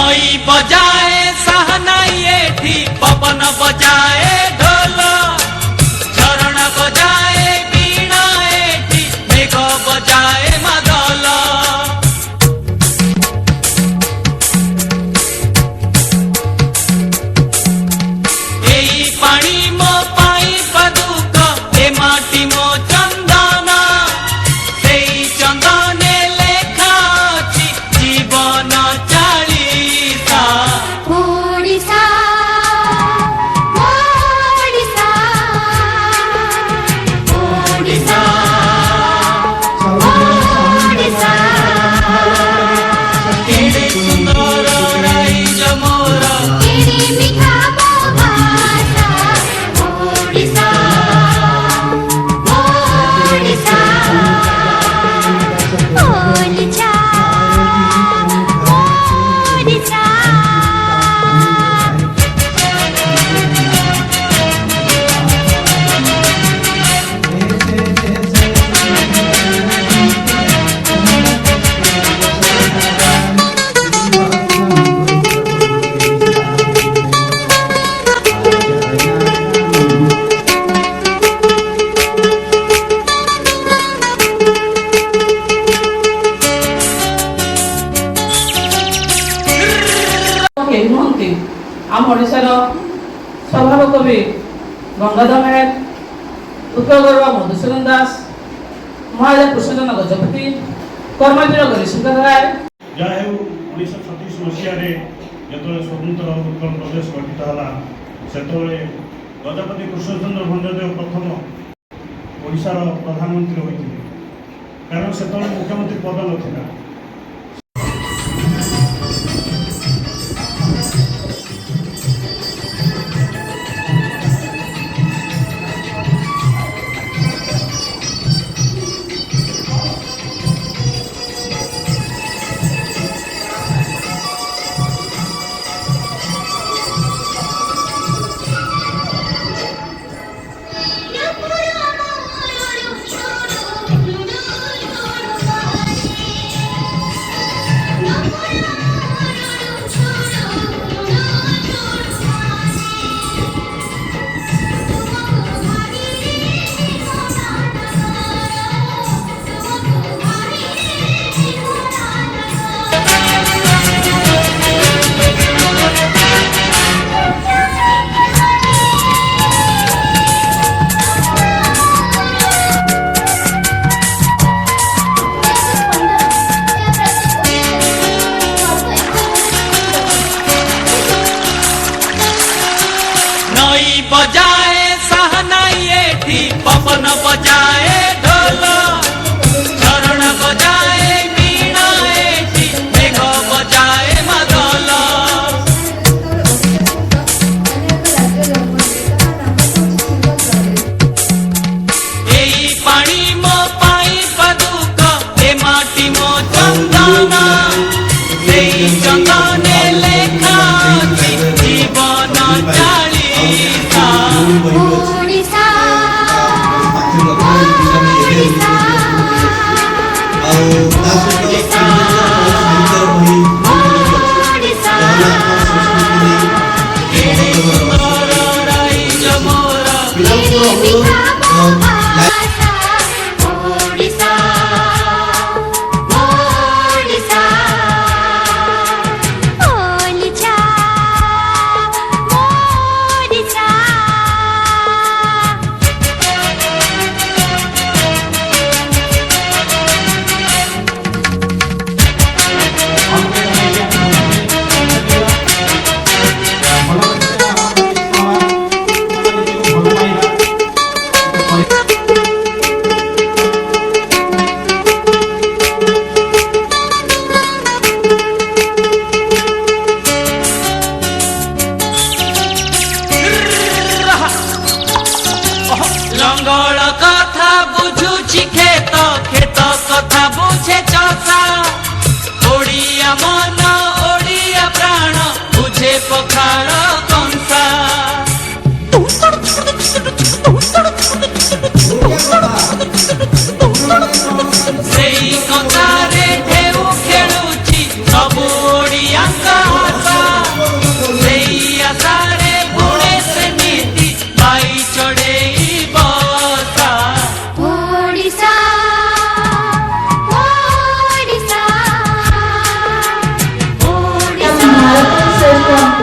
नई बजाए सहनाई एठी पवन बजाए ढोल झरण बजाए बीणा एठी मेघ बजाए मादल एई पानी मो पाई पदुक ए माटी मो चंदन सेई चंदने लेखा अछि जीवन चालीसा ओडिसा ओडिसा ओडिसा ओडिसा केड़े सुंदर राइज मोर केड़ी मिठा भाषा ओडिसा ओडिसा ओडिसा ओडिसा केही नुहति आम ओडिशार स्वभाव कवि गंगाधर नायक उत्कल गौरव मधुसूदन दास महाराजा कृष्णचंद्र गजपति कर्मवीर गणेशंकर राय जहाँ 1936 मसीह जो स्वतंत्र उत्कल प्रदेश गठित है से गजपति कृष्णचंद्र भंजदेव प्रथम ओडिशार प्रधानमंत्री होते कारण से मुख्यमंत्री पद नाला। नई बजाए सहनाई एठी पवन बजाए ढोल झरण बजाए बीणा एठी मेघ बजाए मादल एई पानी मो पाई पदुक ए माटी मो चंदन सेई चंदने लेखा अछि जीवन चालीसा ओडिसा ओडिसा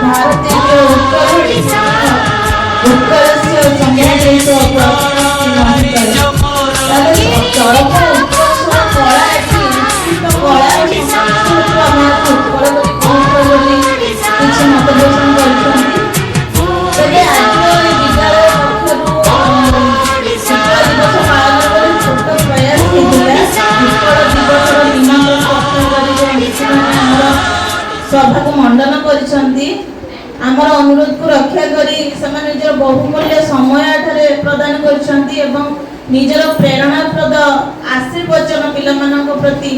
भारतीय उत्कलस्य संज्ञादेश सभा को मंडन करिसंती आमर अनुरोध को रक्षा करी समान निजर बहुमूल्य समय एठारे प्रदान करिसंती एवं निजर प्रेरणाप्रद आशीर्वचन पिलामानक प्रति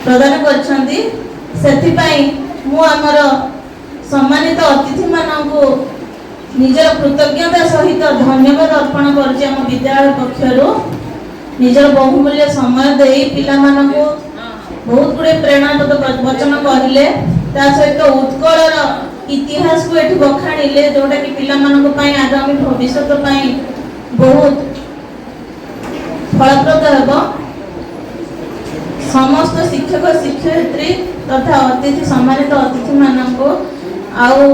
प्रदान करिसंती सेथिपाई मु आमर सम्मानित अतिथि मानकु निजर कृतज्ञता सहित धन्यवाद अर्पण करछि आम विद्यालय पक्षरु निजर बहुमूल्य समय देई पिलामानकु बहुत गुड़े प्रेरणाप्रद वचन कहले सहित उत्कलर इतिहास को एठी बखाणिले जोटा कि पिलामानक पई आगामी भविष्यत पई बहुत फलप्रद हेबो समस्त शिक्षक शिक्षयित्री तथा अतिथि सम्मानित अतिथि माननको आउ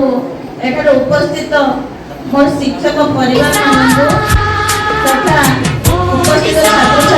एठार उपस्थित मोर शिक्षक परिवार माननको तथा उपस्थित छात्र